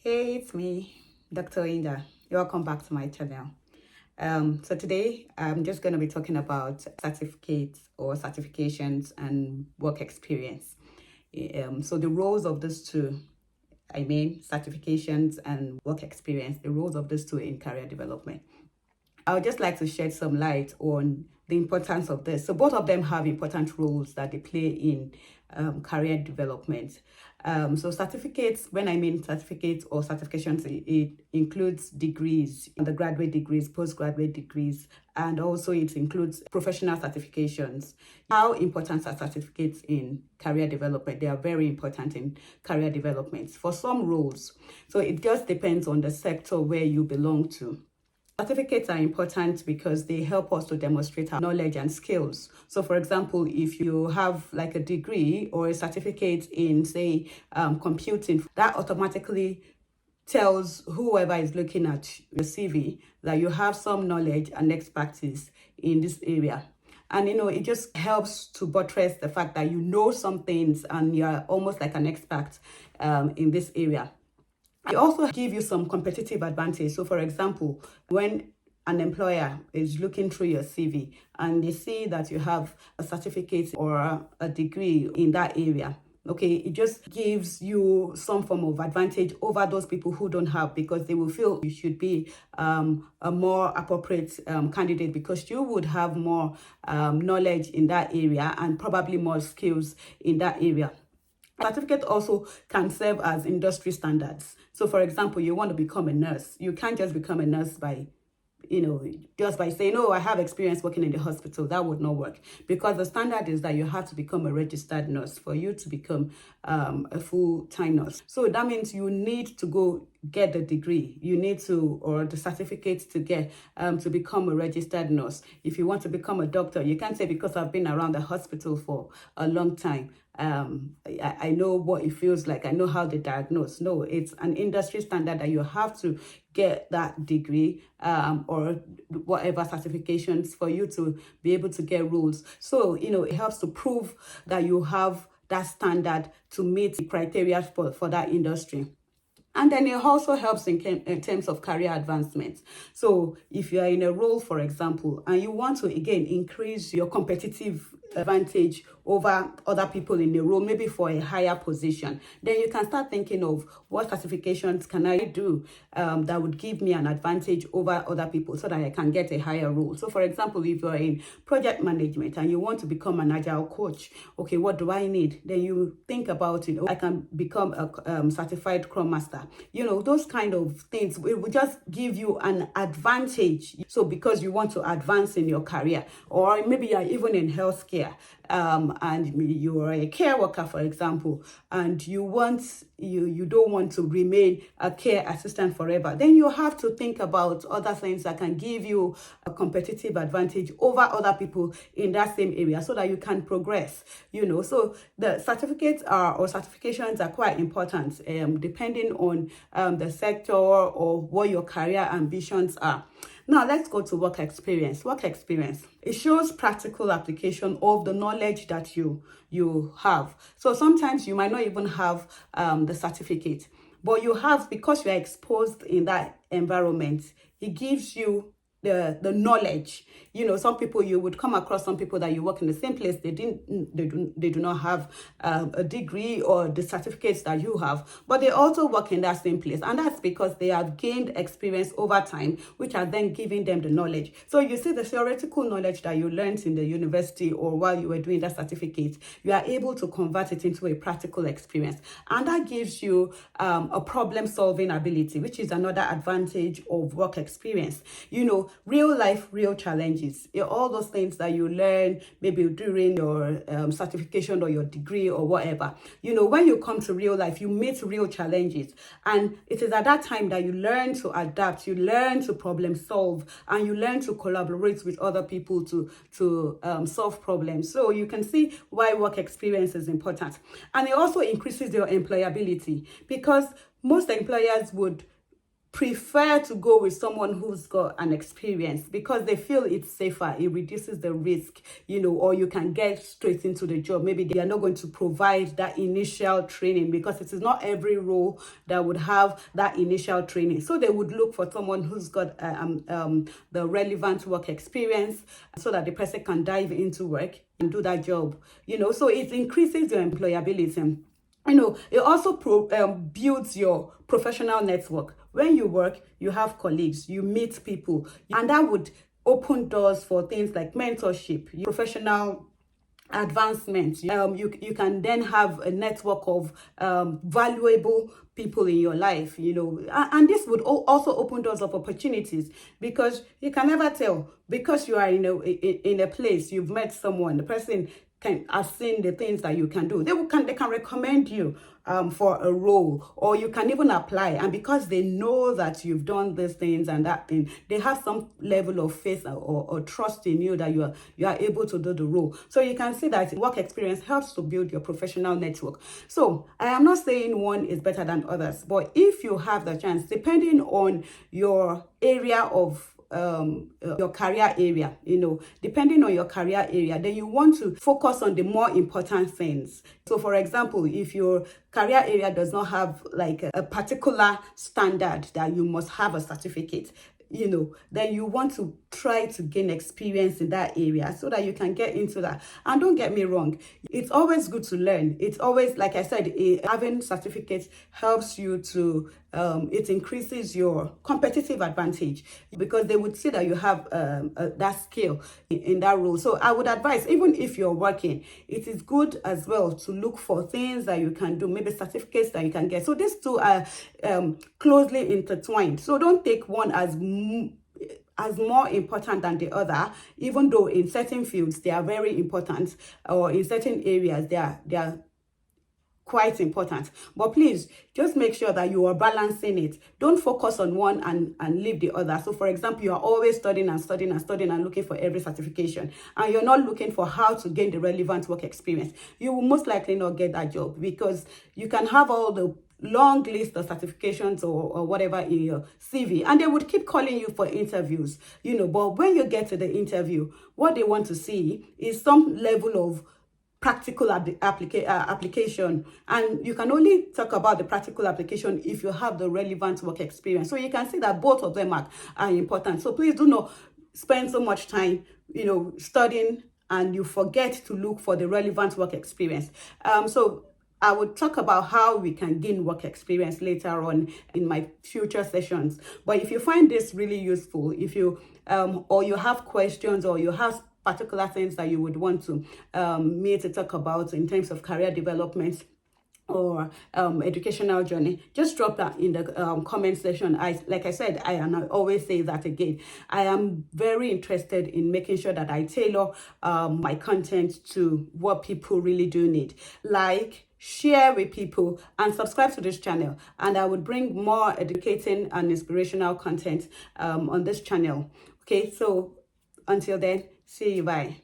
Hey, it's me, Dr. Oyinda. Welcome back to my channel. So today I'm just going to be talking about certificates or certifications and work experience. So the roles of these two, certifications and work experience, the roles of these two in career development. I would just like to shed some light on the importance of this. So both of them have important roles that they play in career development. So certificates, when I mean certificates or certifications, it includes degrees, undergraduate degrees, postgraduate degrees, and also it includes professional certifications. How important are certificates in career development? They are very important in career development for some roles. So it just depends on the sector where you belong to. Certificates are important because they help us to demonstrate our knowledge and skills. So for example, if you have like a degree or a certificate in, say, computing, that automatically tells whoever is looking at your CV that you have some knowledge and expertise in this area. And it just helps to buttress the fact that you know some things and you're almost like an expert in this area. It also give you some competitive advantage. So for example, when an employer is looking through your CV and they see that you have a certificate or a degree in that area, okay, it just gives you some form of advantage over those people who don't have, because they will feel you should be a more appropriate candidate because you would have more knowledge in that area and probably more skills in that area. Certificate also can serve as industry standards. So for example, you want to become a nurse. You can't just become a nurse by just by saying, oh, I have experience working in the hospital. That would not work, because the standard is that you have to become a registered nurse for you to become a full-time nurse. So that means you need to go get the degree. You need to, or the certificate to get to become a registered nurse. If you want to become a doctor, you can't say because I've been around the hospital for a long time, I know what it feels like. I know how they diagnose. No, it's an industry standard that you have to get that degree or whatever certifications for you to be able to get roles. So, it helps to prove that you have that standard to meet the criteria for that industry. And then it also helps in terms of career advancement. So if you are in a role, for example, and you want to, again, increase your competitive advantage over other people in the role, maybe for a higher position, then you can start thinking of what certifications can I do that would give me an advantage over other people so that I can get a higher role. So for example, if you're in project management and you want to become an agile coach, okay, what do I need? Then you think about it. I can become a certified Scrum Master. Those kind of things, it will just give you an advantage. So because you want to advance in your career, or maybe you're even in healthcare, and you're a care worker, for example, and you don't want to remain a care assistant forever, then you have to think about other things that can give you a competitive advantage over other people in that same area so that you can progress. So the certificates or certifications are quite important depending on the sector or what your career ambitions are. Now, let's go to work experience. Work experience, it shows practical application of the knowledge that you have. So sometimes you might not even have the certificate, but you have, because you are exposed in that environment, it gives you the knowledge. Some people, you would come across some people that you work in the same place, they do not have a degree or the certificates that you have, but they also work in that same place, and that's because they have gained experience over time, which are then giving them the knowledge. So you see, the theoretical knowledge that you learned in the university or while you were doing that certificate, you are able to convert it into a practical experience, and that gives you a problem solving ability, which is another advantage of work experience. Real life, real challenges, all those things that you learn maybe during your certification or your degree or whatever. When you come to real life, you meet real challenges, and it is at that time that you learn to adapt, you learn to problem solve, and you learn to collaborate with other people to solve problems. So you can see why work experience is important. And it also increases your employability, because most employers would prefer to go with someone who's got an experience because they feel it's safer, it reduces the risk, or you can get straight into the job. Maybe they are not going to provide that initial training because it is not every role that would have that initial training. So they would look for someone who's got the relevant work experience so that the person can dive into work and do that job, so it increases your employability. It also builds your professional network. When you work, you have colleagues, you meet people, and that would open doors for things like mentorship, professional advancement. You can then have a network of valuable people in your life, and this would also open doors of opportunities because you can never tell, because you are in a place, you've met someone, the person have seen the things that you can do. They can recommend you for a role, or you can even apply, and because they know that you've done these things and that thing, they have some level of faith or trust in you that you are able to do the role. So you can see that work experience helps to build your professional network. So I am not saying one is better than others, but if you have the chance, depending on your area of your career area, depending on your career area, then you want to focus on the more important things. So for example, if your career area does not have like a particular standard that you must have a certificate, then you want to try to gain experience in that area so that you can get into that. And don't get me wrong, it's always good to learn. It's always, like I said, having certificates helps you to, it increases your competitive advantage because they would see that you have that skill in that role. So I would advise, even if you're working, it is good as well to look for things that you can do, maybe certificates that you can get. So these two are closely intertwined. So don't take one as more important than the other, even though in certain fields they are very important, or in certain areas they are quite important. But please just make sure that you are balancing it. Don't focus on one and leave the other. So for example, you are always studying and looking for every certification, and you're not looking for how to gain the relevant work experience. You will most likely not get that job because you can have all the long list of certifications or whatever in your CV, and they would keep calling you for interviews, but when you get to the interview, what they want to see is some level of practical application, and you can only talk about the practical application if you have the relevant work experience. So you can see that both of them are important. So please do not spend so much time studying and you forget to look for the relevant work experience. So I would talk about how we can gain work experience later on in my future sessions. But if you find this really useful, if you or you have questions, or you have particular things that you would want to me to talk about in terms of career development or educational journey, just drop that in the comment section. Like I said, and I always say that again, I am very interested in making sure that I tailor my content to what people really do need. Like, share with people, and subscribe to this channel, and I would bring more educating and inspirational content on this channel. Okay, so until then, see you, bye.